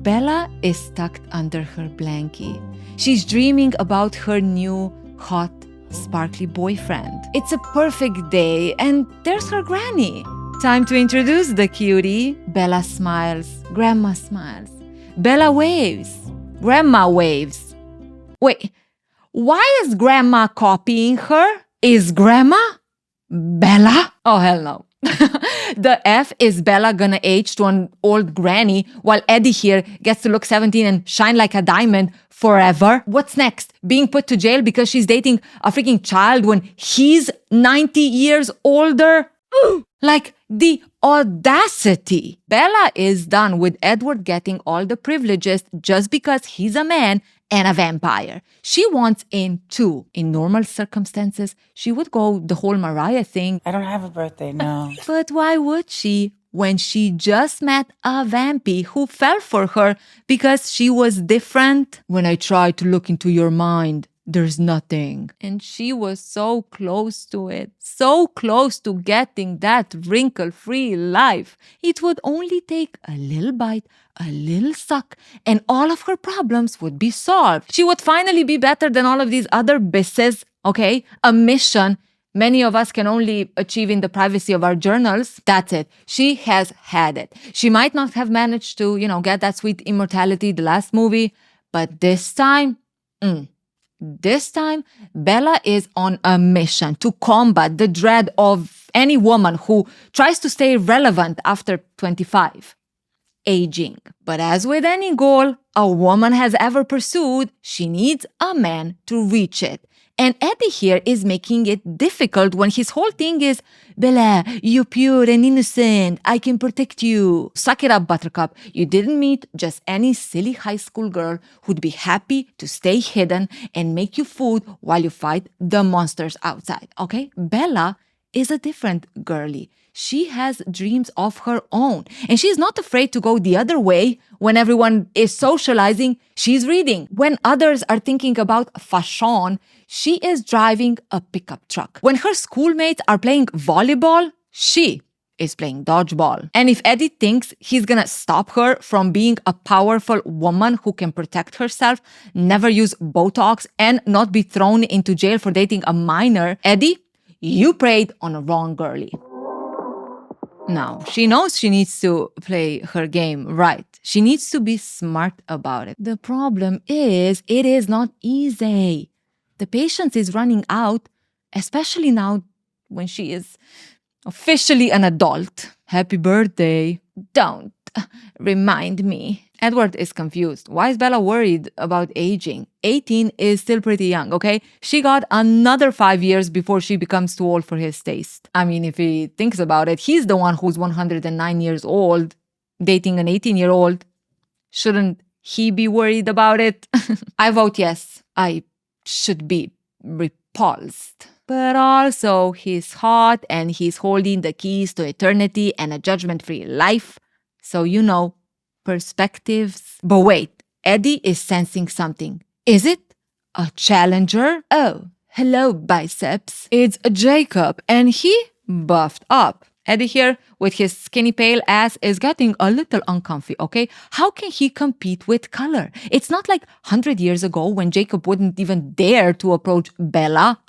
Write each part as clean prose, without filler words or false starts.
Bella is tucked under her blankie. She's dreaming about her new, hot, sparkly boyfriend. It's a perfect day, and there's her granny. Time to introduce the cutie. Bella smiles. Grandma smiles. Bella waves. Grandma waves. Wait, why is Grandma copying her? Is Grandma Bella? Oh, hell no. The F is Bella gonna age to an old granny while Eddie here gets to look 17 and shine like a diamond forever? What's next? Being put to jail because she's dating a freaking child when he's 90 years older? Like, the audacity. Bella is done with Edward getting all the privileges just because he's a man and a vampire. She wants in too. In normal circumstances, she would go the whole Mariah thing. I don't have a birthday, no. But why would she when she just met a Vampy who fell for her because she was different? When I try to look into your mind, there's nothing. And she was so close to it, so close to getting that wrinkle-free life. It would only take a little bite, a little suck, and all of her problems would be solved. She would finally be better than all of these other bisses, okay? A mission many of us can only achieve in the privacy of our journals. That's it. She has had it. She might not have managed to, get that sweet immortality the last movie, but this time, This time, Bella is on a mission to combat the dread of any woman who tries to stay relevant after 25. Aging. But as with any goal a woman has ever pursued, she needs a man to reach it. And Eddie here is making it difficult when his whole thing is, Bella, you're pure and innocent. I can protect you. Suck it up, Buttercup. You didn't meet just any silly high school girl who'd be happy to stay hidden and make you food while you fight the monsters outside, okay? Bella is a different girlie. She has dreams of her own. And she's not afraid to go the other way. When everyone is socializing, she's reading. When others are thinking about fashion, she is driving a pickup truck. When her schoolmates are playing volleyball, she is playing dodgeball. And if Eddie thinks he's gonna stop her from being a powerful woman who can protect herself, never use Botox, and not be thrown into jail for dating a minor, Eddie, you preyed on a wrong girlie. Now, she knows she needs to play her game right. She needs to be smart about it. The problem is, it is not easy. The patience is running out, especially now when she is officially an adult. Happy birthday. Don't remind me. Edward is confused. Why is Bella worried about aging? 18 is still pretty young, okay? She got another 5 years before she becomes too old for his taste. I mean, if he thinks about it, he's the one who's 109 years old, dating an 18-year-old. Shouldn't he be worried about it? I vote yes. I should be repulsed. But also, he's hot and he's holding the keys to eternity and a judgment-free life. So, perspectives. But wait, Eddie is sensing something. Is it a challenger? Oh, hello, biceps. It's Jacob, and he buffed up. Eddie here, with his skinny pale ass, is getting a little uncomfy, okay? How can he compete with color? It's not like 100 years ago when Jacob wouldn't even dare to approach Bella.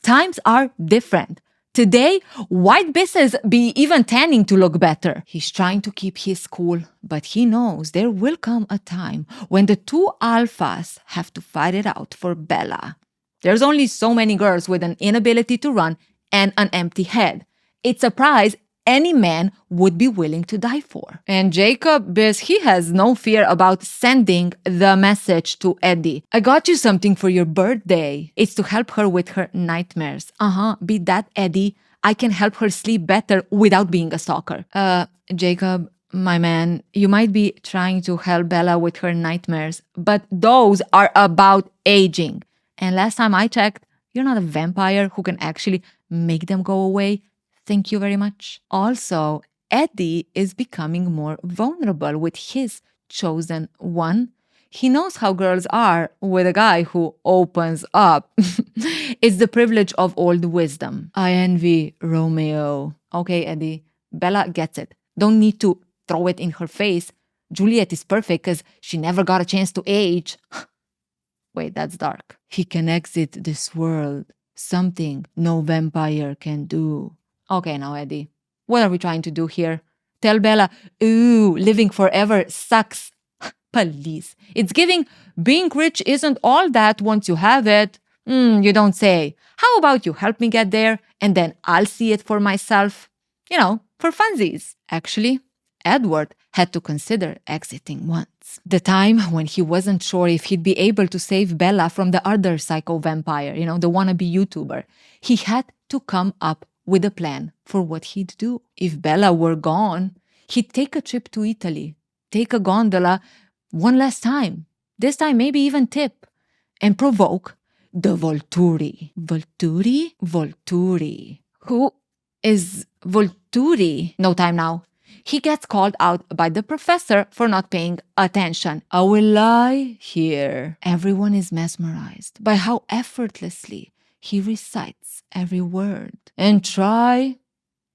Times are different. Today, white bisses be even tanning to look better. He's trying to keep his cool, but he knows there will come a time when the two alphas have to fight it out for Bella. There's only so many girls with an inability to run and an empty head. It's a prize any man would be willing to die for. And Jacob, he has no fear about sending the message to Eddie. I got you something for your birthday. It's to help her with her nightmares. Beat that, Eddie. I can help her sleep better without being a stalker. Jacob, my man, you might be trying to help Bella with her nightmares, but those are about aging. And last time I checked, you're not a vampire who can actually make them go away. Thank you very much. Also, Eddie is becoming more vulnerable with his chosen one. He knows how girls are with a guy who opens up. It's the privilege of old wisdom. I envy Romeo. Okay, Eddie, Bella gets it. Don't need to throw it in her face. Juliet is perfect because she never got a chance to age. Wait, that's dark. He can exit this world. Something no vampire can do. Okay, now, Eddie. What are we trying to do here? Tell Bella, ooh, living forever sucks. Please. It's giving being rich isn't all that once you have it. You don't say. How about you help me get there and then I'll see it for myself? For funsies. Actually, Edward had to consider exiting once. The time when he wasn't sure if he'd be able to save Bella from the other psycho vampire, the wannabe YouTuber. He had to come up with a plan for what he'd do. If Bella were gone, he'd take a trip to Italy, take a gondola one last time, this time maybe even tip, and provoke the Volturi. Volturi? Volturi. Who is Volturi? No time now. He gets called out by the professor for not paying attention. I will lie here. Everyone is mesmerized by how effortlessly he recites every word. And try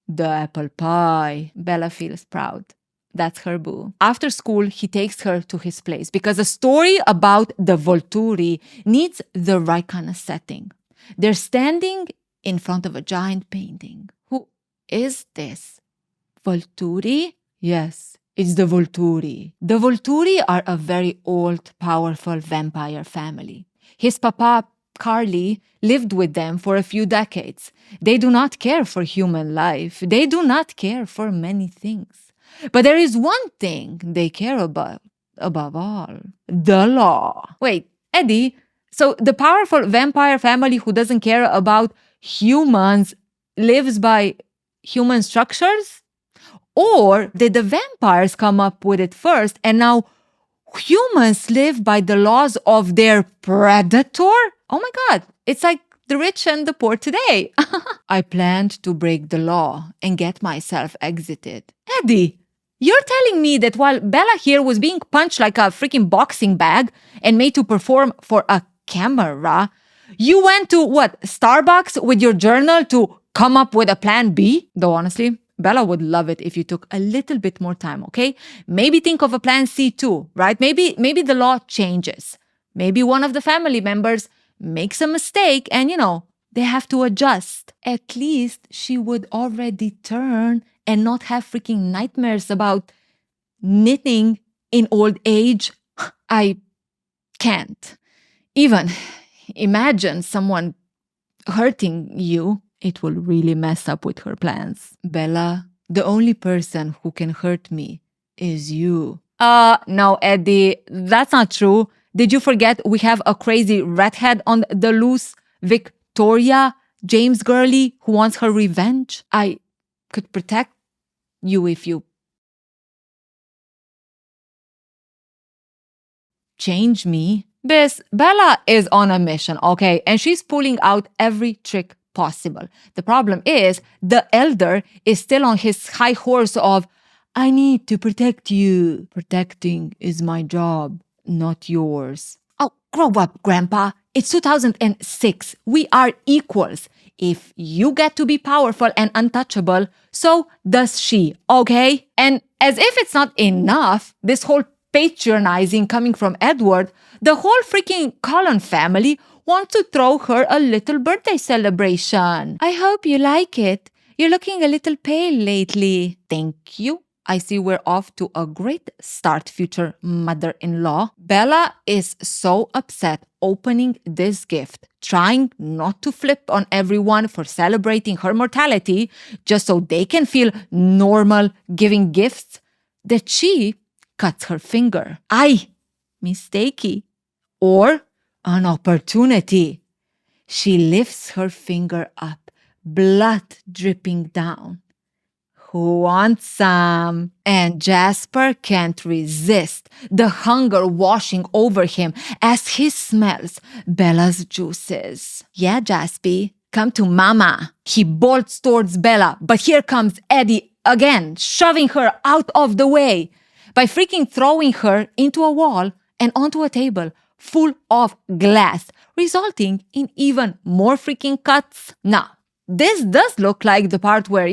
the apple pie. Bella feels proud. That's her boo. After school, he takes her to his place because a story about the Volturi needs the right kind of setting. They're standing in front of a giant painting. Who is this? Volturi? Yes, it's the Volturi. The Volturi are a very old, powerful vampire family. His papa, Carly, lived with them for a few decades. They do not care for human life. They do not care for many things. But there is one thing they care about, above all, the law. Wait, Eddie, so the powerful vampire family who doesn't care about humans lives by human structures? Or did the vampires come up with it first and now humans live by the laws of their predator? Oh my God, it's like the rich and the poor today. I planned to break the law and get myself exited. Eddie, you're telling me that while Bella here was being punched like a freaking boxing bag and made to perform for a camera, you went to, Starbucks with your journal to come up with a plan B? Though honestly, Bella would love it if you took a little bit more time, okay? Maybe think of a plan C too, right? Maybe the law changes. Maybe one of the family members makes a mistake and, they have to adjust. At least she would already turn and not have freaking nightmares about knitting in old age. I can't. Even imagine someone hurting you. It will really mess up with her plans. Bella, the only person who can hurt me is you. No, Eddie, that's not true. Did you forget we have a crazy redhead on the loose? Victoria, James Gurley, who wants her revenge? I could protect you if you change me. Bella is on a mission, okay? And she's pulling out every trick possible. The problem is the elder is still on his high horse of, I need to protect you. Protecting is my job, not yours. Oh, grow up, Grandpa. It's 2006. We are equals. If you get to be powerful and untouchable, so does she, okay? And as if it's not enough, this whole patronizing coming from Edward, the whole freaking Cullen family wants to throw her a little birthday celebration. I hope you like it. You're looking a little pale lately. Thank you. I see we're off to a great start, future mother-in-law. Bella is so upset opening this gift, trying not to flip on everyone for celebrating her mortality, just so they can feel normal giving gifts, that she cuts her finger. Ay, mistakey. Or an opportunity. She lifts her finger up, blood dripping down. Who wants some? And Jasper can't resist the hunger washing over him as he smells Bella's juices. Yeah, Jaspy, come to Mama. He bolts towards Bella, but here comes Eddie again, shoving her out of the way by freaking throwing her into a wall and onto a table full of glass, resulting in even more freaking cuts. Now, this does look like the part where,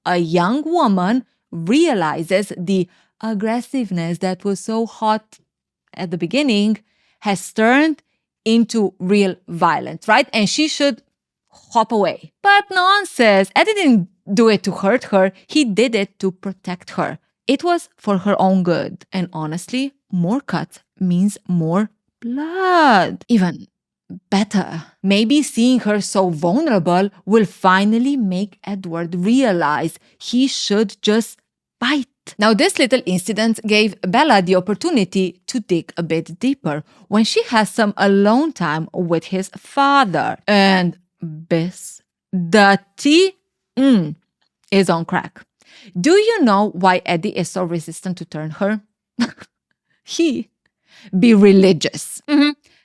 a young woman realizes the aggressiveness that was so hot at the beginning has turned into real violence, right? And she should hop away. But nonsense. Eddie didn't do it to hurt her. He did it to protect her. It was for her own good. And honestly, more cuts means more blood. Even better. Maybe seeing her so vulnerable will finally make Edward realize he should just bite. Now, this little incident gave Bella the opportunity to dig a bit deeper when she has some alone time with his father. And Biss, the tea is on crack. Do you know why Eddie is so resistant to turn her? He be religious.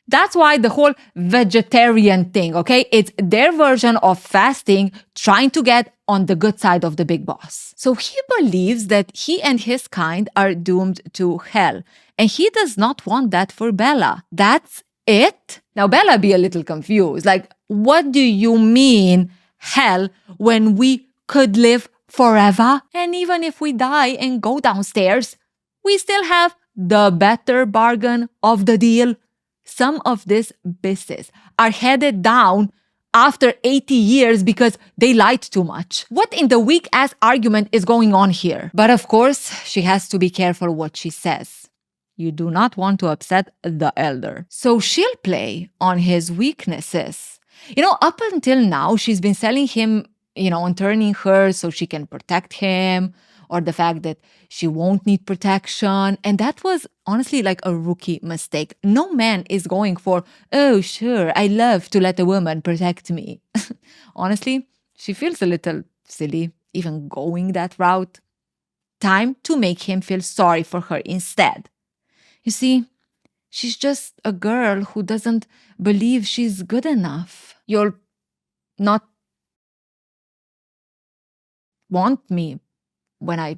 That's why the whole vegetarian thing, okay? It's their version of fasting, trying to get on the good side of the big boss. So he believes that he and his kind are doomed to hell. And he does not want that for Bella. That's it? Now, Bella be a little confused. Like, what do you mean hell when we could live forever? And even if we die and go downstairs, we still have the better bargain of the deal. Some of these bisses are headed down after 80 years because they lied too much. What in the weak-ass argument is going on here? But of course, she has to be careful what she says. You do not want to upset the elder. So she'll play on his weaknesses. Up until now, she's been selling him, and turning her so she can protect him, or the fact that she won't need protection. And that was honestly like a rookie mistake. No man is going for, oh, sure, I love to let a woman protect me. Honestly, she feels a little silly even going that route. Time to make him feel sorry for her instead. You see, she's just a girl who doesn't believe she's good enough. You'll not want me when I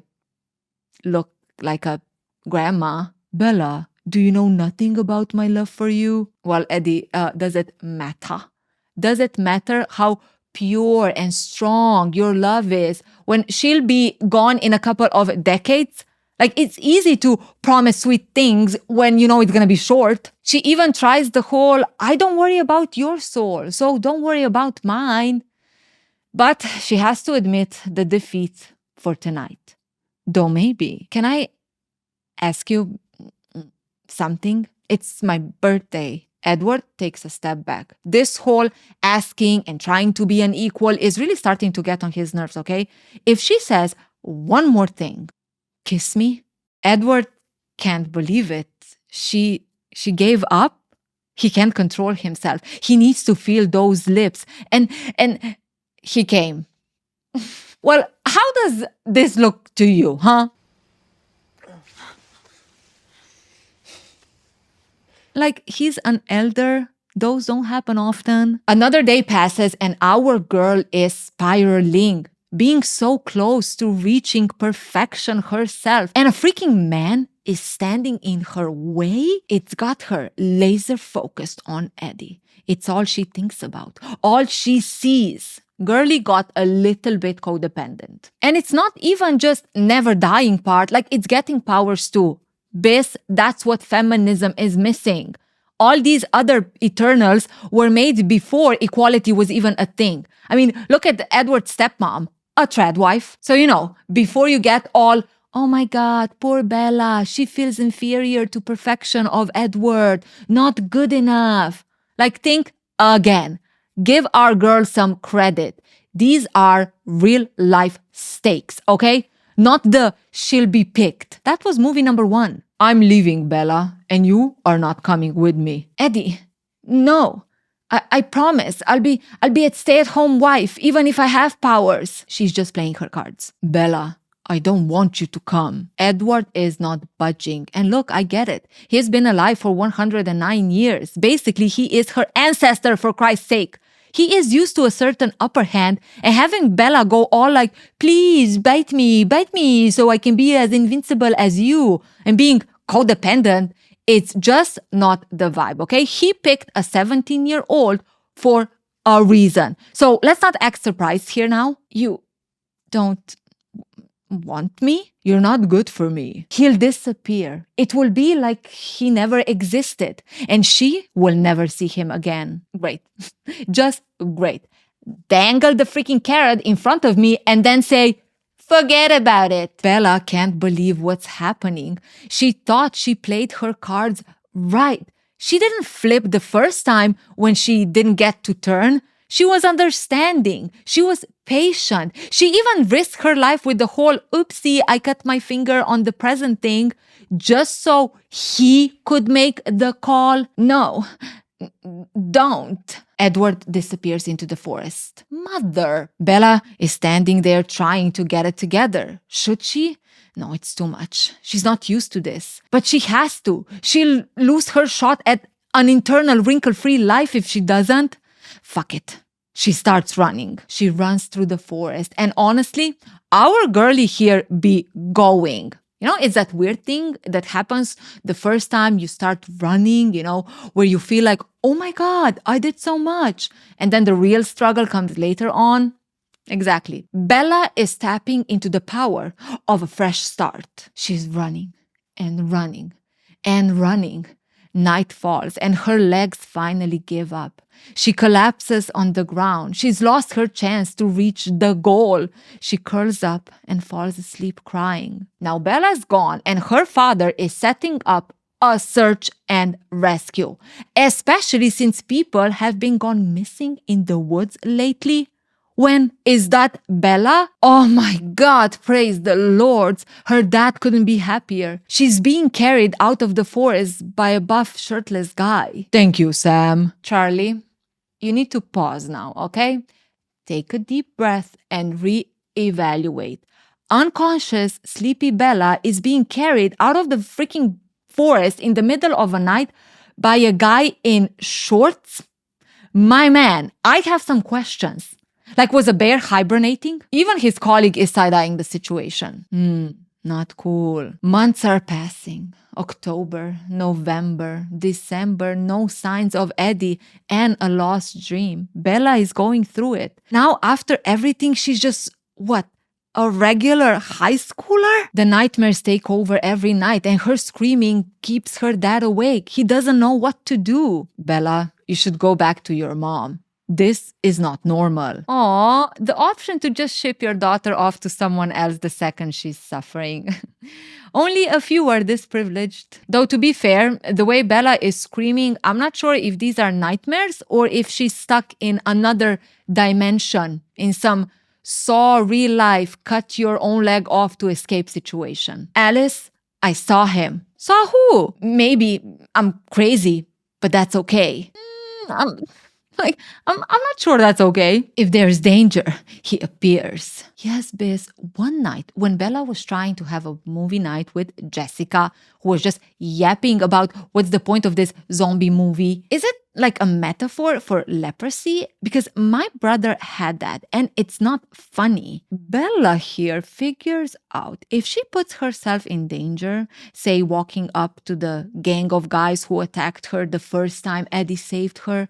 look like a grandma. Bella, do you know nothing about my love for you? Well, Eddie, does it matter? Does it matter how pure and strong your love is when she'll be gone in a couple of decades? Like, it's easy to promise sweet things when you know it's gonna be short. She even tries the whole, I don't worry about your soul, so don't worry about mine. But she has to admit the defeat for tonight. Though maybe, can I ask you something? It's my birthday. Edward takes a step back. This whole asking and trying to be an equal is really starting to get on his nerves, okay? If she says one more thing, kiss me, Edward can't believe it. She gave up. He can't control himself. He needs to feel those lips. And he came. Well, how does this look to you, huh? Like, he's an elder. Those don't happen often. Another day passes and our girl is spiraling, being so close to reaching perfection herself. And a freaking man is standing in her way. It's got her laser focused on Eddie. It's all she thinks about, all she sees. Girlie got a little bit codependent. And it's not even just never dying part, like it's getting powers too. Biss, that's what feminism is missing. All these other Eternals were made before equality was even a thing. I mean, look at Edward's stepmom, a trad wife. So, before you get all, oh my God, poor Bella, she feels inferior to perfection of Edward, not good enough. Like, think again. Give our girl some credit. These are real life stakes, okay? Not the she'll be picked. That was movie number 1. I'm leaving, Bella, and you are not coming with me. Eddie, no. I promise. I'll be a stay-at-home wife, even if I have powers. She's just playing her cards. Bella, I don't want you to come. Edward is not budging. And look, I get it. He's been alive for 109 years. Basically, he is her ancestor, for Christ's sake. He is used to a certain upper hand, and having Bella go all like, please bite me so I can be as invincible as you, and being codependent, it's just not the vibe, okay? He picked a 17-year-old for a reason. So let's not act surprised here now. You don't want me? You're not good for me. He'll disappear. It will be like he never existed, and she will never see him again. Great. Just great. Dangle the freaking carrot in front of me and then say, forget about it. Bella can't believe what's happening. She thought she played her cards right. She didn't flip the first time when she didn't get to turn. She was understanding. She was patient. She even risked her life with the whole oopsie, I cut my finger on the present thing just so he could make the call. No, don't. Edward disappears into the forest. Mother. Bella is standing there trying to get it together. Should she? No, it's too much. She's not used to this. But she has to. She'll lose her shot at an internal wrinkle-free life if she doesn't. Fuck it. She starts running. She runs through the forest. And honestly, our girlie here be going. You know, it's that weird thing that happens the first time you start running, you know, where you feel like, oh my God, I did so much. And then the real struggle comes later on. Exactly. Bella is tapping into the power of a fresh start. She's running and running and running. Night falls and her legs finally give up. She collapses on the ground. She's lost her chance to reach the goal. She curls up and falls asleep crying. Now Bella's gone and her father is setting up a search and rescue, especially since people have been gone missing in the woods lately. When is that Bella? Oh my God, praise the Lord. Her dad couldn't be happier. She's being carried out of the forest by a buff, shirtless guy. Thank you, Sam. Charlie, you need to pause now, okay? Take a deep breath and re-evaluate. Unconscious, sleepy Bella is being carried out of the freaking forest in the middle of a night by a guy in shorts? My man, I have some questions. Like, was a bear hibernating? Even his colleague is side-eyeing the situation. Not cool. Months are passing. October, November, December, no signs of Eddie and a lost dream. Bella is going through it. Now, after everything, she's just, what? A regular high schooler? The nightmares take over every night and her screaming keeps her dad awake. He doesn't know what to do. Bella, you should go back to your mom. This is not normal. Aw, the option to just ship your daughter off to someone else the second she's suffering. Only a few are this privileged. Though to be fair, the way Bella is screaming, I'm not sure if these are nightmares or if she's stuck in another dimension, in some Saw real life, cut your own leg off to escape situation. Alice, I saw him. Saw who? Maybe I'm crazy, but that's okay. I'm not sure that's okay. If there's danger, he appears. Yes, Biz, one night when Bella was trying to have a movie night with Jessica, who was just yapping about what's the point of this zombie movie. Is it like a metaphor for leprosy? Because my brother had that and it's not funny. Bella here figures out if she puts herself in danger, say walking up to the gang of guys who attacked her the first time Eddie saved her,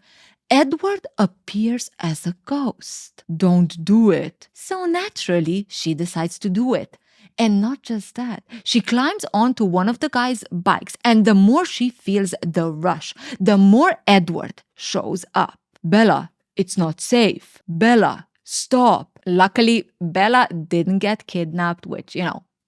Edward appears as a ghost. Don't do it. So naturally, she decides to do it. And not just that, she climbs onto one of the guys' bikes, and the more she feels the rush, the more Edward shows up. Bella, it's not safe. Bella, stop. Luckily, Bella didn't get kidnapped, which,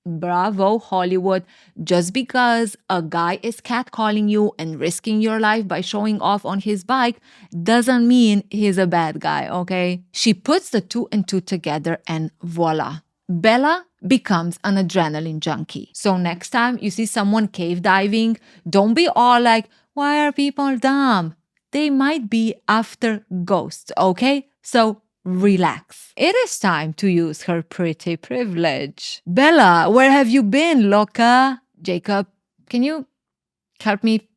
bravo, Hollywood. Just because a guy is catcalling you and risking your life by showing off on his bike doesn't mean he's a bad guy, okay? She puts the two and two together and voila. Bella becomes an adrenaline junkie. So next time you see someone cave diving, don't be all like, why are people dumb? They might be after ghosts, okay? So relax. It is time to use her pretty privilege. Bella, where have you been, loca? Jacob, can you help me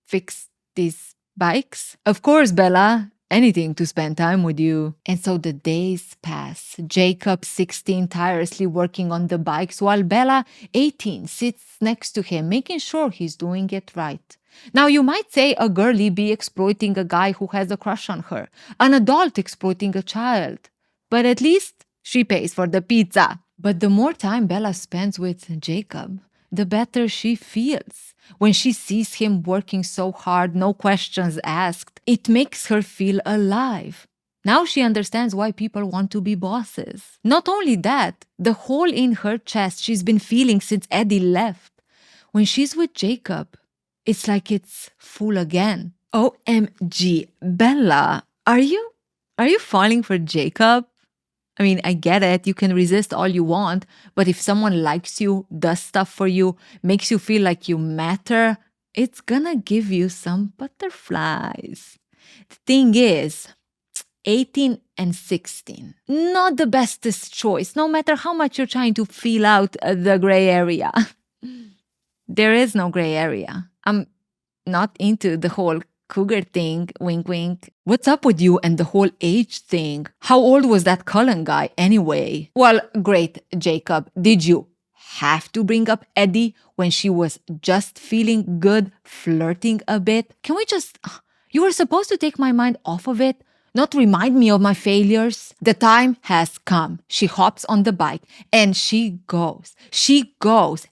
fix these bikes? Of course, Bella. Anything to spend time with you. And so the days pass. Jacob, 16, tirelessly working on the bikes, while Bella, 18, sits next to him, making sure he's doing it right. Now, you might say a girlie be exploiting a guy who has a crush on her, an adult exploiting a child. But at least she pays for the pizza. But the more time Bella spends with Jacob, the better she feels. When she sees him working so hard, no questions asked, it makes her feel alive. Now she understands why people want to be bosses. Not only that, the hole in her chest she's been feeling since Eddie left. When she's with Jacob, it's like it's full again. OMG, Bella, are you falling for Jacob? I mean, I get it. You can resist all you want, but if someone likes you, does stuff for you, makes you feel like you matter, it's gonna give you some butterflies. The thing is, 18 and 16, not the bestest choice, no matter how much you're trying to feel out the gray area. There is no gray area. I'm not into the whole cougar thing, wink wink. What's up with you and the whole age thing? How old was that Cullen guy anyway? Well, great, Jacob. Did you have to bring up Eddie when she was just feeling good, flirting a bit? Can we just... You were supposed to take my mind off of it, not remind me of my failures. The time has come. She hops on the bike and she goes,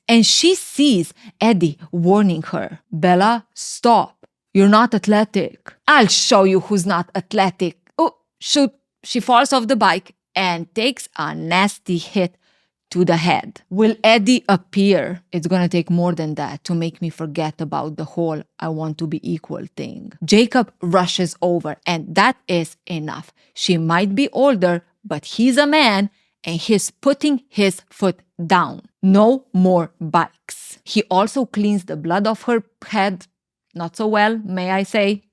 and she sees Eddie warning her. Bella, stop. You're not athletic. I'll show you who's not athletic. Oh, shoot. She falls off the bike and takes a nasty hit to the head. Will Eddie appear? It's gonna take more than that to make me forget about the whole I want to be equal thing. Jacob rushes over, and that is enough. She might be older, but he's a man, and he's putting his foot down. No more bikes. He also cleans the blood off her head. Not so well, may I say.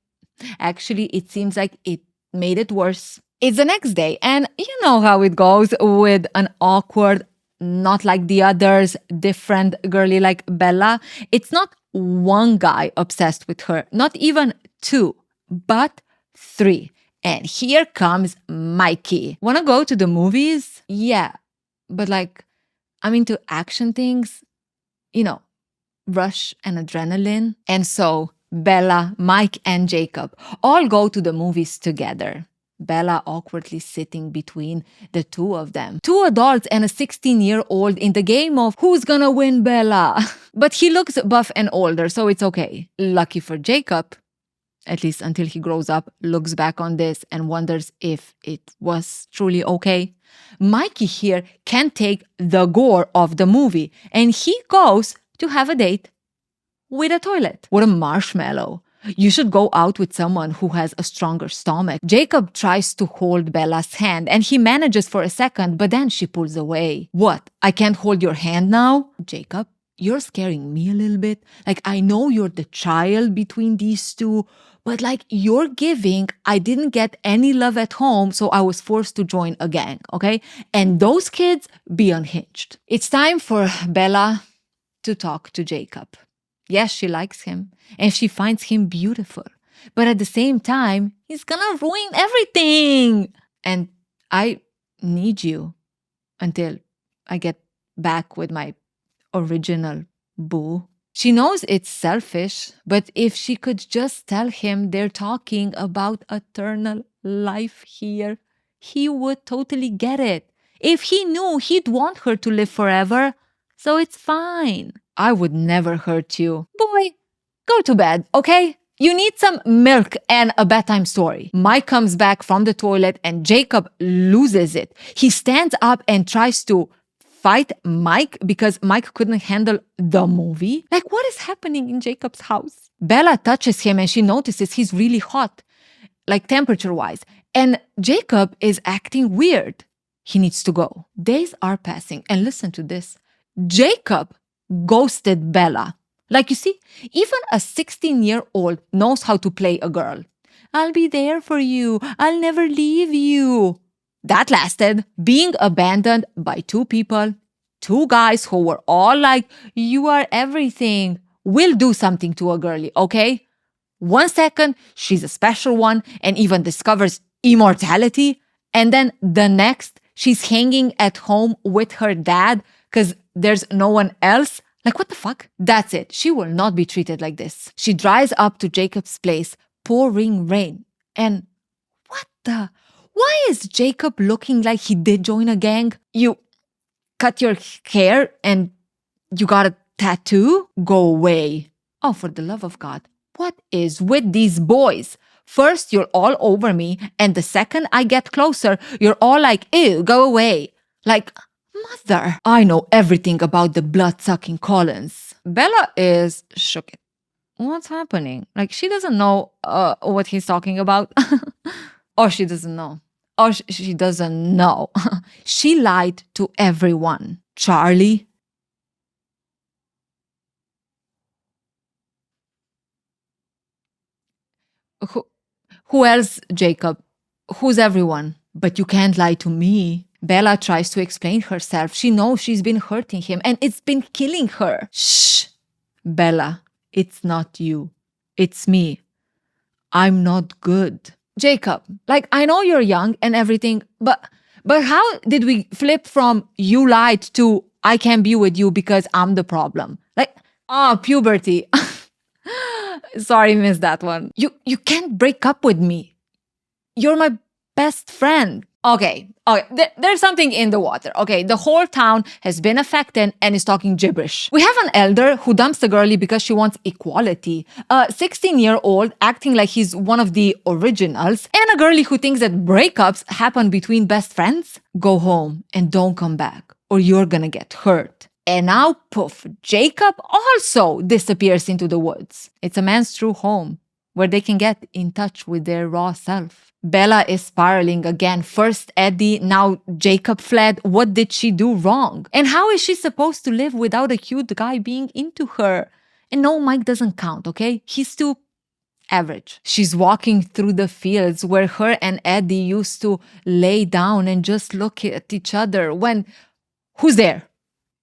Actually, it seems like it made it worse. It's the next day, and you know how it goes with an awkward, not like the others, different girly like Bella. It's not one guy obsessed with her, not even two, but three. And here comes Mikey. Wanna go to the movies? Yeah, but like, I'm into action things, you know, rush and adrenaline. And so Bella, Mike, and Jacob all go to the movies together. Bella awkwardly sitting between the two of them. Two adults and a 16-year-old in the game of who's gonna win Bella. But he looks buff and older, so it's okay. Lucky for Jacob, at least until he grows up, looks back on this and wonders if it was truly okay. Mikey here can take the gore of the movie, and he goes to have a date with a toilet. What a marshmallow. You should go out with someone who has a stronger stomach. Jacob tries to hold Bella's hand and he manages for a second, but then she pulls away. What? I can't hold your hand now? Jacob, you're scaring me a little bit. Like, I know you're the child between these two, but like, you're giving. I didn't get any love at home, so I was forced to join a gang, okay? And those kids be unhinged. It's time for Bella to talk to Jacob. Yes, she likes him, and she finds him beautiful. But at the same time, he's gonna ruin everything. And I need you until I get back with my original boo. She knows it's selfish, but if she could just tell him they're talking about eternal life here, he would totally get it. If he knew, he'd want her to live forever, so it's fine. I would never hurt you. Boy, go to bed, okay? You need some milk and a bedtime story. Mike comes back from the toilet and Jacob loses it. He stands up and tries to fight Mike because Mike couldn't handle the movie. Like, what is happening in Jacob's house? Bella touches him and she notices he's really hot, like temperature-wise. And Jacob is acting weird. He needs to go. Days are passing. And listen to this. Jacob ghosted Bella. Like, you see, even a 16-year-old knows how to play a girl. I'll be there for you. I'll never leave you. That lasted. Being abandoned by two people, two guys who were all like, you are everything, will do something to a girlie, okay? 1 second, she's a special one and even discovers immortality. And then the next, she's hanging at home with her dad because there's no one else. Like, what the fuck? That's it. She will not be treated like this. She drives up to Jacob's place, pouring rain. And what the? Why is Jacob looking like he did join a gang? You cut your hair and you got a tattoo? Go away. Oh, for the love of God. What is with these boys? First, you're all over me, and the second I get closer, you're all like, ew, go away. Like, mother. I know everything about the blood-sucking Collins. Bella is shook. What's happening? Like, she doesn't know what he's talking about. Or she doesn't know. Or she doesn't know. She lied to everyone. Charlie. Who else, Jacob? Who's everyone? But you can't lie to me. Bella tries to explain herself. She knows she's been hurting him and it's been killing her. Shh. Bella, it's not you. It's me. I'm not good. Jacob, like, I know you're young and everything, but how did we flip from you lied to I can't be with you because I'm the problem? Like, puberty. Sorry, missed that one. You can't break up with me. You're my best friend. Okay. There's something in the water. Okay, the whole town has been affected and is talking gibberish. We have an elder who dumps the girlie because she wants equality. A 16-year-old acting like he's one of the originals. And a girlie who thinks that breakups happen between best friends. Go home and don't come back or you're gonna get hurt. And now, poof, Jacob also disappears into the woods. It's a man's true home where they can get in touch with their raw self. Bella is spiraling again. First Eddie, now Jacob fled. What did she do wrong? And how is she supposed to live without a cute guy being into her? And no, Mike doesn't count, okay? He's too average. She's walking through the fields where her and Eddie used to lay down and just look at each other when... Who's there?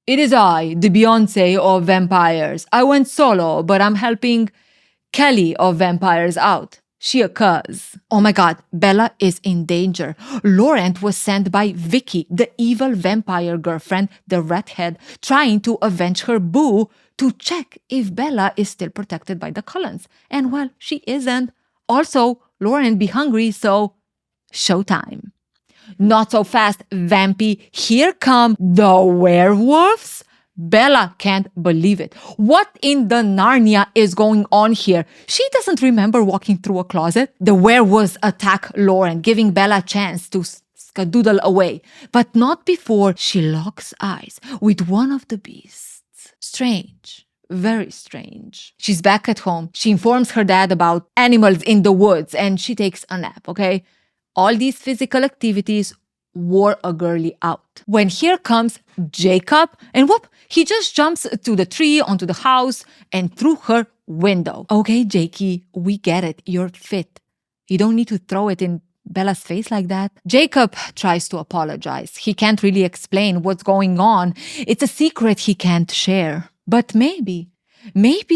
It is I, the Beyonce of vampires. I went solo, but I'm helping Kelly of vampires out. She a cuz. Oh my God, Bella is in danger. Laurent was sent by Vicky, the evil vampire girlfriend, the redhead, trying to avenge her boo to check if Bella is still protected by the Cullens. And well, she isn't. Also, Laurent be hungry, so showtime. Not so fast, Vampy. Here come the werewolves? Bella can't believe it. What in the Narnia is going on here? She doesn't remember walking through a closet. The werewolves attack Lauren, giving Bella a chance to skadoodle away. But not before she locks eyes with one of the beasts. Strange. Very strange. She's back at home. She informs her dad about animals in the woods and she takes a nap, okay? All these physical activities wore a girlie out. When here comes Jacob, and whoop, he just jumps to the tree, onto the house, and through her window. Okay, Jakey, we get it. You're fit. You don't need to throw it in Bella's face like that. Jacob tries to apologize. He can't really explain what's going on. It's a secret he can't share. But maybe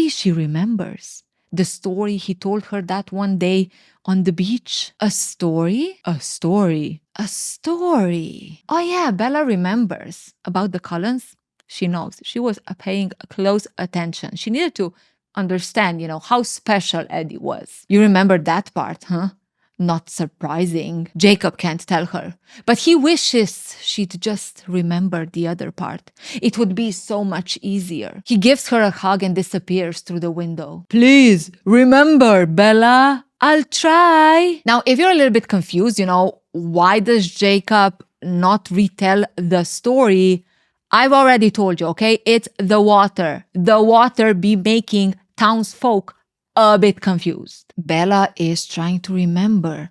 she remembers the story he told her that one day on the beach. A story? A story. A story. Oh yeah, Bella remembers about the Cullens. She knows. She was paying close attention. She needed to understand, how special Eddie was. You remember that part, huh? Not surprising. Jacob can't tell her. But he wishes she'd just remember the other part. It would be so much easier. He gives her a hug and disappears through the window. Please, remember, Bella. I'll try. Now, if you're a little bit confused, why does Jacob not retell the story? I've already told you, okay? It's the water. The water be making townsfolk a bit confused. Bella is trying to remember.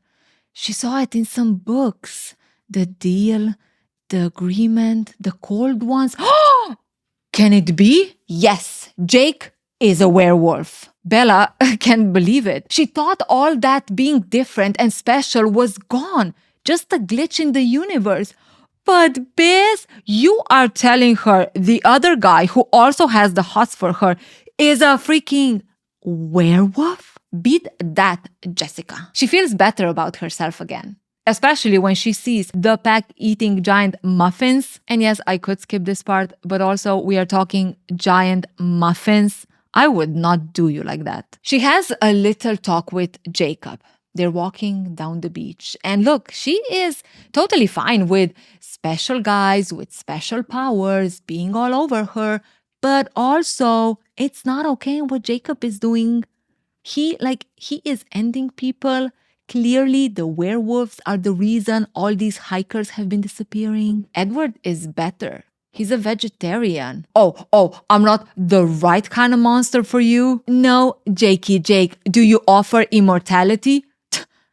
She saw it in some books. The deal, the agreement, the cold ones. Oh! Can it be? Yes, Jake is a werewolf. Bella can't believe it. She thought all that being different and special was gone. Just a glitch in the universe. But Biz, you are telling her the other guy who also has the hots for her is a freaking werewolf? Beat that, Jessica. She feels better about herself again. Especially when she sees the pack eating giant muffins. And yes, I could skip this part, but also we are talking giant muffins. I would not do you like that. She has a little talk with Jacob. They're walking down the beach. And look, she is totally fine with special guys with special powers being all over her. But also, it's not okay what Jacob is doing. He is ending people. Clearly, the werewolves are the reason all these hikers have been disappearing. Edward is better. He's a vegetarian. Oh, I'm not the right kind of monster for you? No, Jake, do you offer immortality?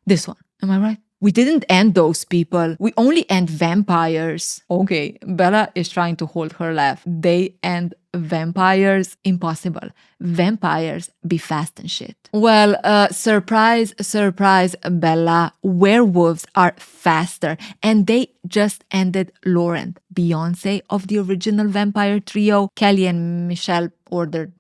This one, am I right? We didn't end those people. We only end vampires. Okay, Bella is trying to hold her laugh. They end vampires? Impossible. Vampires be fast and shit. Well, surprise, Bella. Werewolves are faster. And they just ended Lauren, Beyonce of the original vampire trio. Kelly and Michelle ordered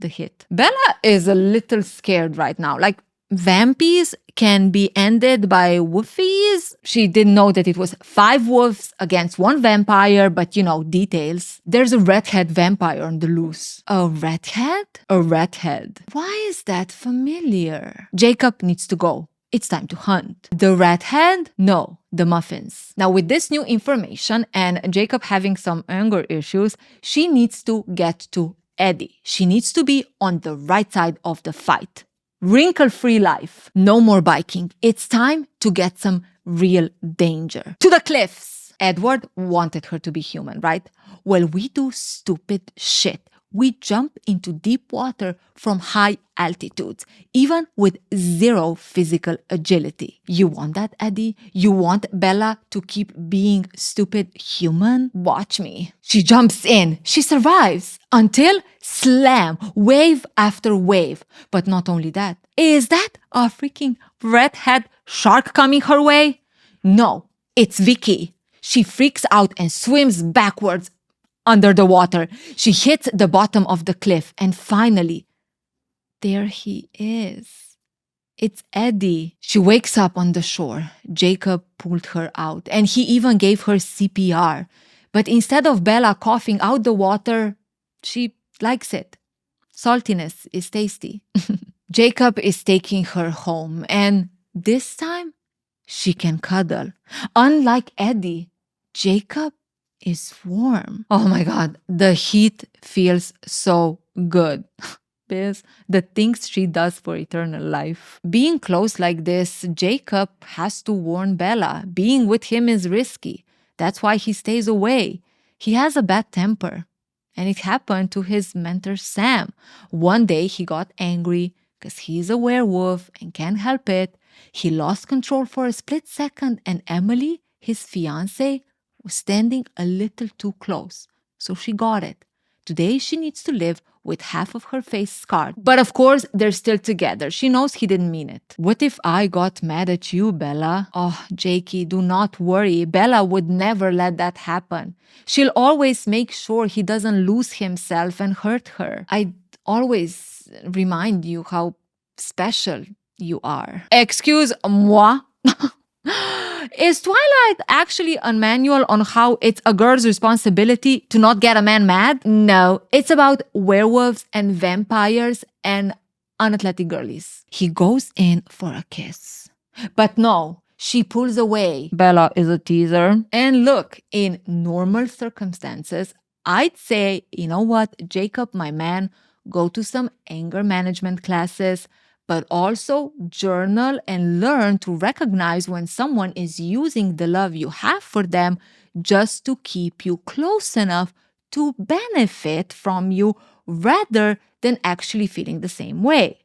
the hit. Bella is a little scared right now. Like, Vampies can be ended by woofies. She didn't know that it was 5 wolves against 1 vampire, but details. There's a redhead vampire on the loose. A redhead? A redhead. Why is that familiar? Jacob needs to go. It's time to hunt. The redhead? No, the muffins. Now, with this new information and Jacob having some anger issues, she needs to get to Eddie. She needs to be on the right side of the fight. Wrinkle-free life. No more biking. It's time to get some real danger. To the cliffs! Edward wanted her to be human, right? Well, we do stupid shit. We jump into deep water from high altitudes, even with 0 physical agility. You want that, Eddie? You want Bella to keep being stupid human? Watch me. She jumps in. She survives until slam, wave after wave. But not only that. Is that a freaking redhead shark coming her way? No, it's Vicky. She freaks out and swims backwards under the water. She hits the bottom of the cliff and finally, there he is. It's Eddie. She wakes up on the shore. Jacob pulled her out and he even gave her CPR. But instead of Bella coughing out the water, she likes it. Saltiness is tasty. Jacob is taking her home and this time she can cuddle. Unlike Eddie, Jacob is warm. Oh my God, the heat feels so good. Biz, the things she does for eternal life. Being close like this, Jacob has to warn Bella. Being with him is risky. That's why he stays away. He has a bad temper. And it happened to his mentor, Sam. One day he got angry because he's a werewolf and can't help it. He lost control for a split second and Emily, his fiancée, was standing a little too close. So she got it. Today she needs to live with half of her face scarred. But of course, they're still together. She knows he didn't mean it. What if I got mad at you, Bella? Oh, Jakey, do not worry. Bella would never let that happen. She'll always make sure he doesn't lose himself and hurt her. I always remind you how special you are. Excuse moi? Is Twilight actually a manual on how it's a girl's responsibility to not get a man mad? No, it's about werewolves and vampires and unathletic girlies. He goes in for a kiss. But no, she pulls away. Bella is a teaser. And look, in normal circumstances, I'd say, you know what, Jacob, my man, go to some anger management classes, but also journal and learn to recognize when someone is using the love you have for them just to keep you close enough to benefit from you rather than actually feeling the same way.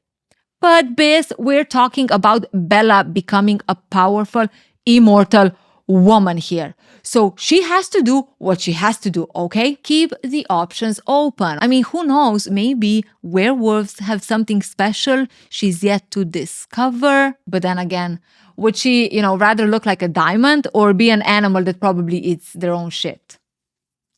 But Biz, we're talking about Bella becoming a powerful, immortal woman here. So she has to do what she has to do, okay? Keep the options open. I mean, who knows? Maybe werewolves have something special she's yet to discover. But then again, would she, rather look like a diamond or be an animal that probably eats their own shit?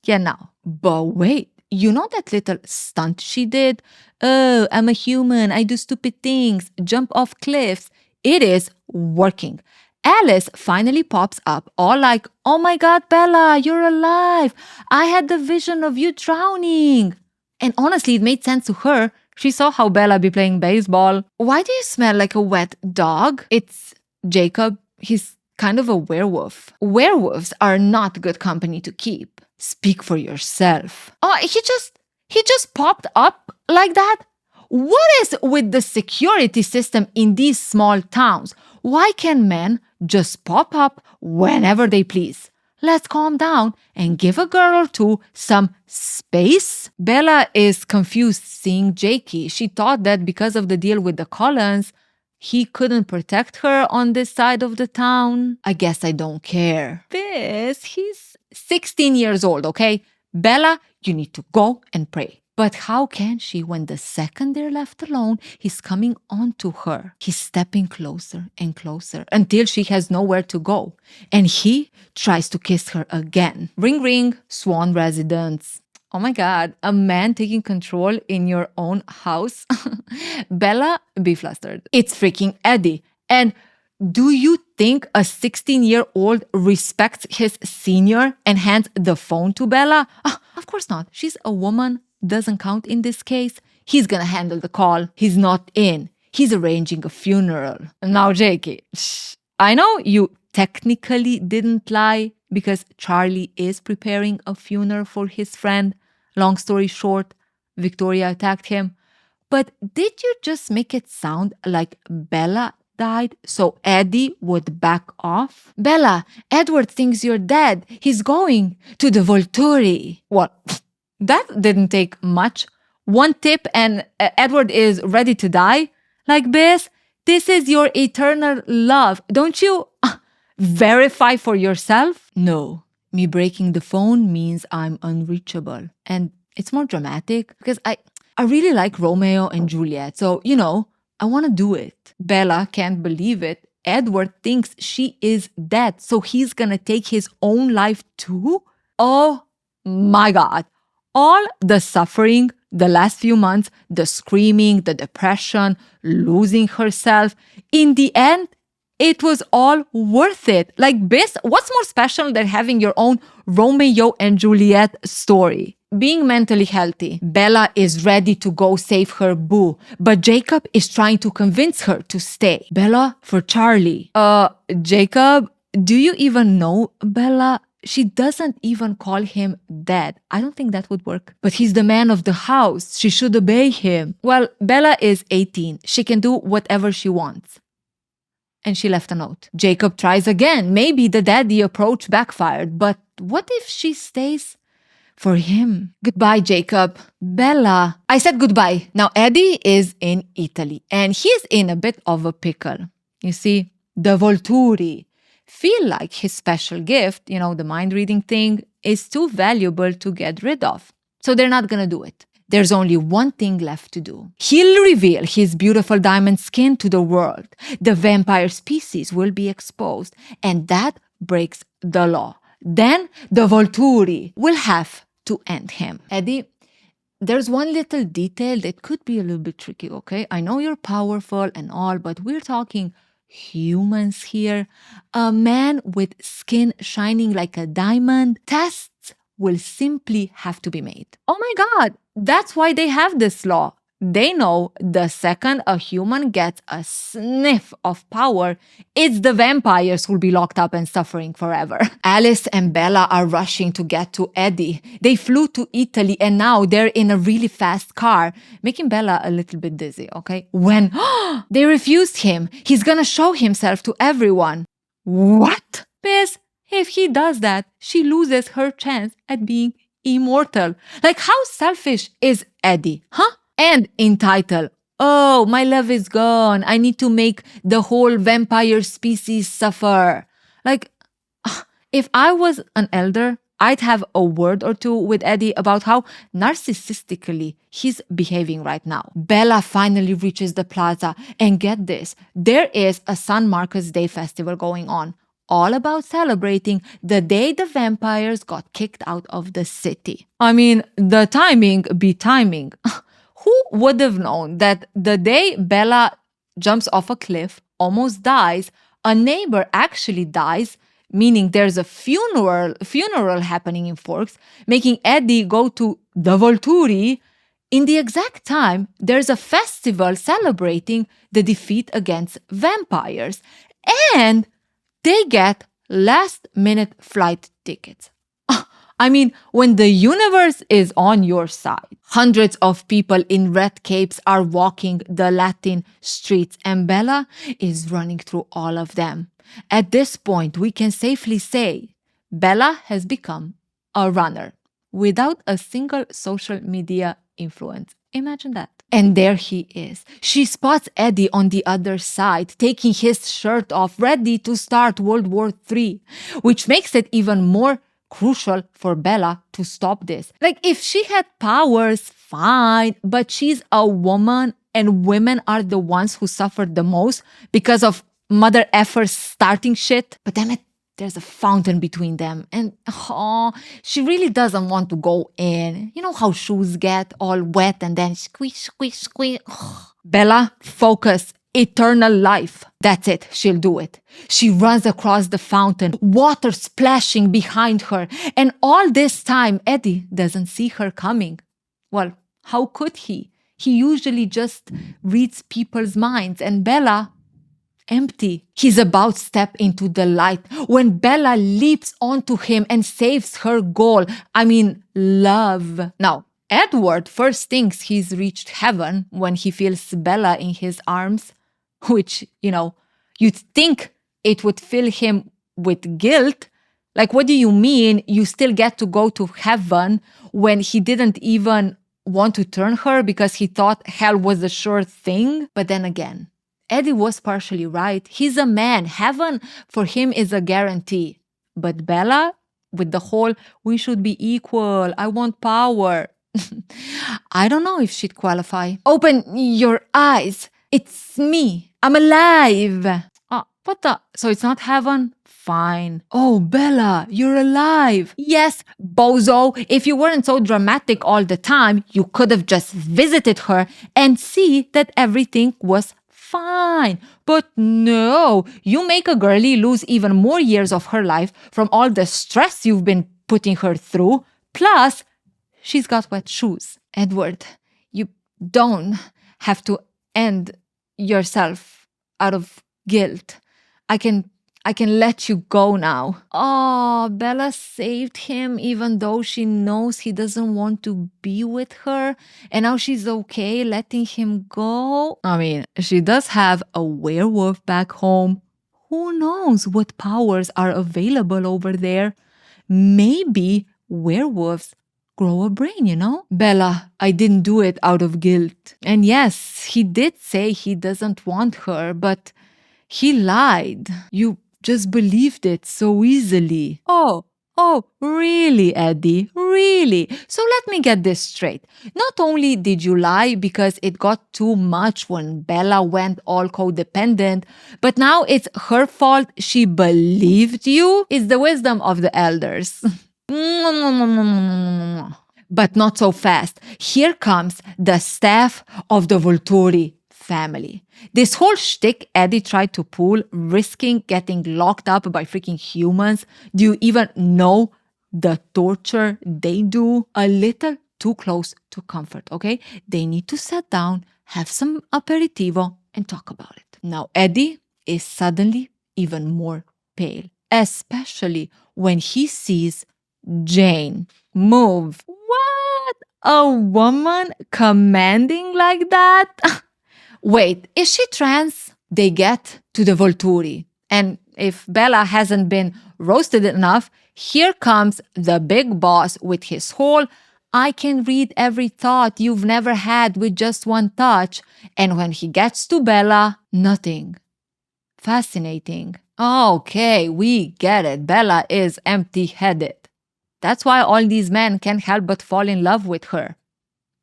Yeah, now. But wait, you know that little stunt she did? Oh, I'm a human. I do stupid things. Jump off cliffs. It is working. Alice finally pops up, all like, oh my God, Bella, you're alive. I had the vision of you drowning. And honestly, it made sense to her She saw how Bella be playing baseball. Why do you smell like a wet dog? It's Jacob. He's kind of a werewolf. Werewolves are not good company to keep. Speak for yourself. Oh, he just popped up like that? What is with the security system in these small towns? Why can men just pop up whenever they please? Let's calm down and give a girl or two some space. Bella is confused seeing Jakey. She thought that because of the deal with the Collins, he couldn't protect her on this side of the town. I guess I don't care. He's 16 years old, okay? Bella, you need to go and pray. But how can she when the second they're left alone, he's coming on to her. He's stepping closer and closer until she has nowhere to go. And he tries to kiss her again. Ring, ring, Swan residence. Oh my God, a man taking control in your own house? Bella, be flustered. It's freaking Eddie. And do you think a 16-year-old respects his senior and hands the phone to Bella? Of course not. She's a woman. Doesn't count in this case. He's gonna handle the call. He's not in. He's arranging a funeral. Now, Jakey, I know you technically didn't lie because Charlie is preparing a funeral for his friend. Long story short, Victoria attacked him. But did you just make it sound like Bella died so Eddie would back off? Bella, Edward thinks you're dead. He's going to the Volturi. What? That didn't take much. One tip and Edward is ready to die? Like this is your eternal love. Don't you verify for yourself? No. Me breaking the phone means I'm unreachable. And it's more dramatic because I really like Romeo and Juliet. So, I want to do it. Bella can't believe it. Edward thinks she is dead. So he's going to take his own life too? Oh my God. All the suffering, the last few months, the screaming, the depression, losing herself. In the end, it was all worth it. Like this, what's more special than having your own Romeo and Juliet story? Being mentally healthy, Bella is ready to go save her boo, but Jacob is trying to convince her to stay. Bella for Charlie. Jacob, do you even know Bella? She doesn't even call him dad. I don't think that would work. But he's the man of the house. She should obey him. Well, Bella is 18. She can do whatever she wants. And she left a note. Jacob tries again. Maybe the daddy approach backfired. But what if she stays for him? Goodbye, Jacob. Bella. I said goodbye. Now, Eddie is in Italy. And he's in a bit of a pickle. You see, the Volturi feel like his special gift, the mind-reading thing, is too valuable to get rid of. So they're not gonna do it. There's only one thing left to do. He'll reveal his beautiful diamond skin to the world. The vampire species will be exposed, and that breaks the law. Then the Volturi will have to end him. Eddie, there's one little detail that could be a little bit tricky, okay? I know you're powerful and all, but we're talking humans here. A man with skin shining like a diamond. Tests will simply have to be made. Oh my God, that's why they have this law. They know the second a human gets a sniff of power, it's the vampires who'll be locked up and suffering forever. Alice and Bella are rushing to get to Eddie. They flew to Italy and now they're in a really fast car, making Bella a little bit dizzy, okay? When they refused him, he's gonna show himself to everyone. What? Biz, if he does that, she loses her chance at being immortal. Like, how selfish is Eddie, huh? And entitled, oh, my love is gone. I need to make the whole vampire species suffer. Like, if I was an elder, I'd have a word or two with Eddie about how narcissistically he's behaving right now. Bella finally reaches the plaza, and get this, there is a San Marcos Day festival going on, all about celebrating the day the vampires got kicked out of the city. I mean, the timing be timing. Who would have known that the day Bella jumps off a cliff, almost dies, a neighbor actually dies, meaning there's a funeral happening in Forks, making Eddie go to the Volturi in the exact time, there's a festival celebrating the defeat against vampires. And they get last-minute flight tickets. I mean, when the universe is on your side, hundreds of people in red capes are walking the Latin streets, and Bella is running through all of them. At this point, we can safely say Bella has become a runner without a single social media influence. Imagine that. And there he is. She spots Eddie on the other side, taking his shirt off, ready to start World War III, which makes it even more crucial for Bella to stop this. Like, if she had powers, fine, but she's a woman and women are the ones who suffered the most because of Mother Effer starting shit. But damn it, there's a fountain between them. And she really doesn't want to go in. You know how shoes get all wet and then squish, squish, squish. Bella, focus. Eternal life. That's it. She'll do it. She runs across the fountain, water splashing behind her. And all this time, Eddie doesn't see her coming. Well, how could he? He usually just reads people's minds. And Bella, empty. He's about to step into the light when Bella leaps onto him and saves her goal. I mean, love. Now, Edward first thinks he's reached heaven when he feels Bella in his arms, which, you'd think it would fill him with guilt. Like, what do you mean you still get to go to heaven when he didn't even want to turn her because he thought hell was a sure thing? But then again, Eddie was partially right. He's a man. Heaven for him is a guarantee. But Bella, with the whole, we should be equal, I want power. I don't know if she'd qualify. Open your eyes. It's me. I'm alive. What the? So it's not heaven? Fine. Oh, Bella, you're alive. Yes, bozo. If you weren't so dramatic all the time, you could have just visited her and see that everything was fine. But no, you make a girlie lose even more years of her life from all the stress you've been putting her through. Plus, she's got wet shoes. Edward, you don't have to end yourself out of guilt. I can let you go now. Oh, Bella saved him even though she knows he doesn't want to be with her. And now she's okay letting him go. I mean, she does have a werewolf back home. Who knows what powers are available over there? Maybe werewolves grow a brain, Bella, I didn't do it out of guilt. And yes, he did say he doesn't want her, but he lied. You just believed it so easily. Oh, really, Eddie? Really? So let me get this straight. Not only did you lie because it got too much when Bella went all codependent, but now it's her fault she believed you? It's the wisdom of the elders. But not so fast. Here comes the staff of the Volturi family. This whole shtick Eddie tried to pull, risking getting locked up by freaking humans. Do you even know the torture they do? A little too close to comfort, okay? They need to sit down, have some aperitivo, and talk about it. Now, Eddie is suddenly even more pale, especially when he sees Jane move. What? A woman commanding like that? Wait, is she trans? They get to the Volturi. And if Bella hasn't been roasted enough, here comes the big boss with his whole, I can read every thought you've never had with just one touch. And when he gets to Bella, nothing. Fascinating. Okay, we get it. Bella is empty-headed. That's why all these men can't help but fall in love with her.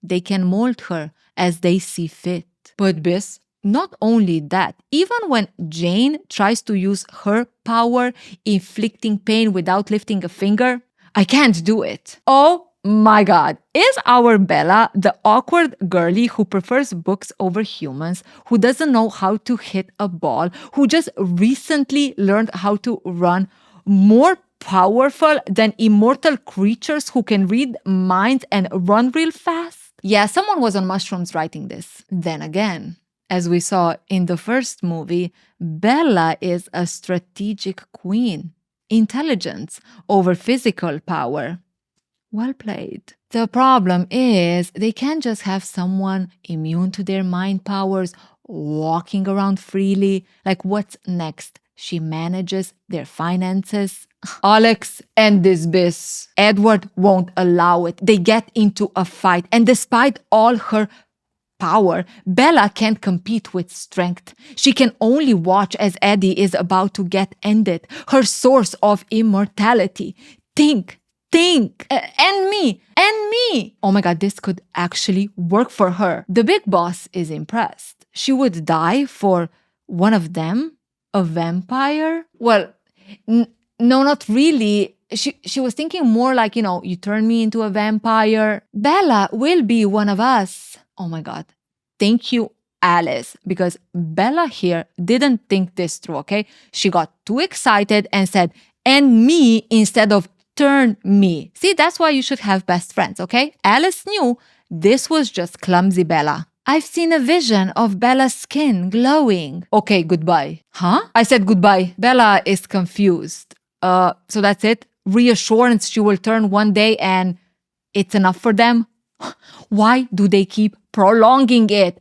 They can mold her as they see fit. But Bis, not only that, even when Jane tries to use her power, inflicting pain without lifting a finger, I can't do it. Oh my God. Is our Bella the awkward girlie who prefers books over humans, who doesn't know how to hit a ball, who just recently learned how to run, more powerful than immortal creatures who can read minds and run real fast? Yeah, someone was on mushrooms writing this. Then again, as we saw in the first movie, Bella is a strategic queen. Intelligence over physical power. Well played. The problem is they can't just have someone immune to their mind powers walking around freely. Like, what's next? She manages their finances. Alex, end this biz. Edward won't allow it. They get into a fight, and despite all her power, Bella can't compete with strength. She can only watch as Eddie is about to get ended, her source of immortality. Think. And me. Oh my God, this could actually work for her. The big boss is impressed. She would die for one of them, a vampire? Well, no, not really. She was thinking more like, you turn me into a vampire. Bella will be one of us. Oh my God. Thank you, Alice, because Bella here didn't think this through, okay? She got too excited and said, and me instead of turn me. See, that's why you should have best friends, okay? Alice knew this was just clumsy Bella. I've seen a vision of Bella's skin glowing. Okay, goodbye. Huh? I said goodbye. Bella is confused. So that's it? Reassurance she will turn one day and it's enough for them? Why do they keep prolonging it?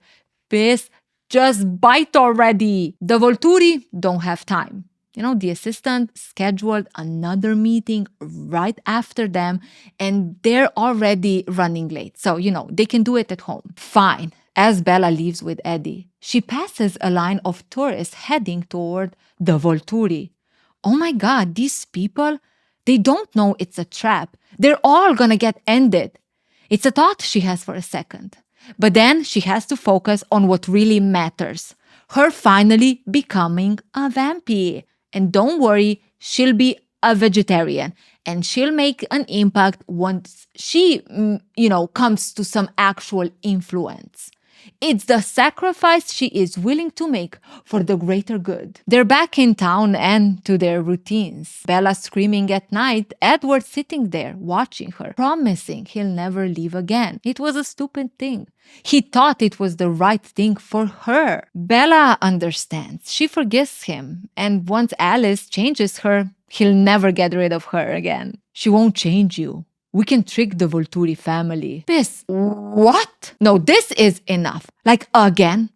Piss, just bite already. The Volturi don't have time. The assistant scheduled another meeting right after them, and they're already running late. So, they can do it at home. Fine. As Bella leaves with Eddie, she passes a line of tourists heading toward the Volturi. Oh my God, these people, they don't know it's a trap. They're all gonna get ended. It's a thought she has for a second. But then she has to focus on what really matters. Her finally becoming a vampy. And don't worry, she'll be a vegetarian. And she'll make an impact once she, comes to some actual influence. It's the sacrifice she is willing to make for the greater good. They're back in town and to their routines. Bella screaming at night, Edward sitting there watching her, promising he'll never leave again. It was a stupid thing. He thought it was the right thing for her. Bella understands. She forgives him. And once Alice changes her, he'll never get rid of her again. She won't change you. We can trick the Volturi family. Piss. What? No, this is enough. Like, again?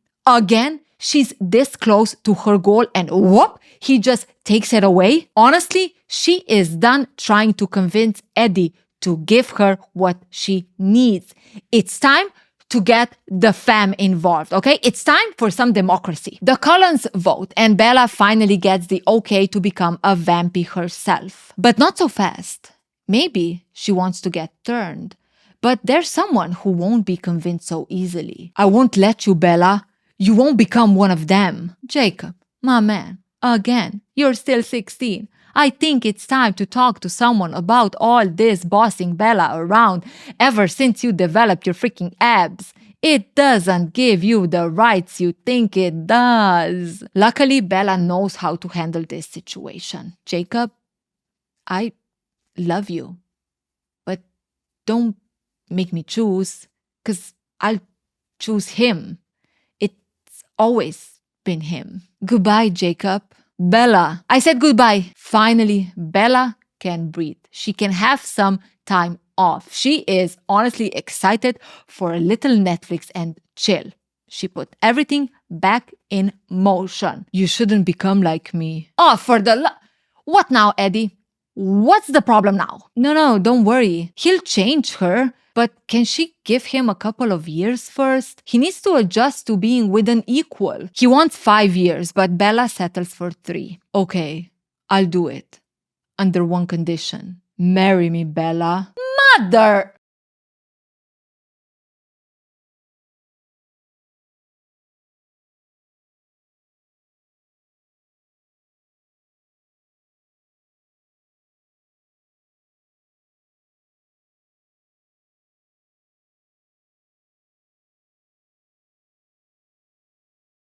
She's this close to her goal and whoop, he just takes it away? Honestly, she is done trying to convince Eddie to give her what she needs. It's time to get the fam involved, okay? It's time for some democracy. The Cullens vote, and Bella finally gets the okay to become a vampy herself. But not so fast. Maybe she wants to get turned. But there's someone who won't be convinced so easily. I won't let you, Bella. You won't become one of them. Jacob, my man, again, you're still 16. I think it's time to talk to someone about all this bossing Bella around ever since you developed your freaking abs. It doesn't give you the rights you think it does. Luckily, Bella knows how to handle this situation. Jacob, I love you, but don't make me choose, because I'll choose him. It's always been him. Goodbye, Jacob. Bella. I said goodbye. Finally, Bella can breathe. She can have some time off. She is honestly excited for a little Netflix and chill. She put everything back in motion. You shouldn't become like me. Oh, what now, Eddie? What's the problem now? No, don't worry. He'll change her. But can she give him a couple of years first? He needs to adjust to being with an equal. He wants 5 years, but Bella settles for 3. Okay, I'll do it. Under one condition. Marry me, Bella. Mother!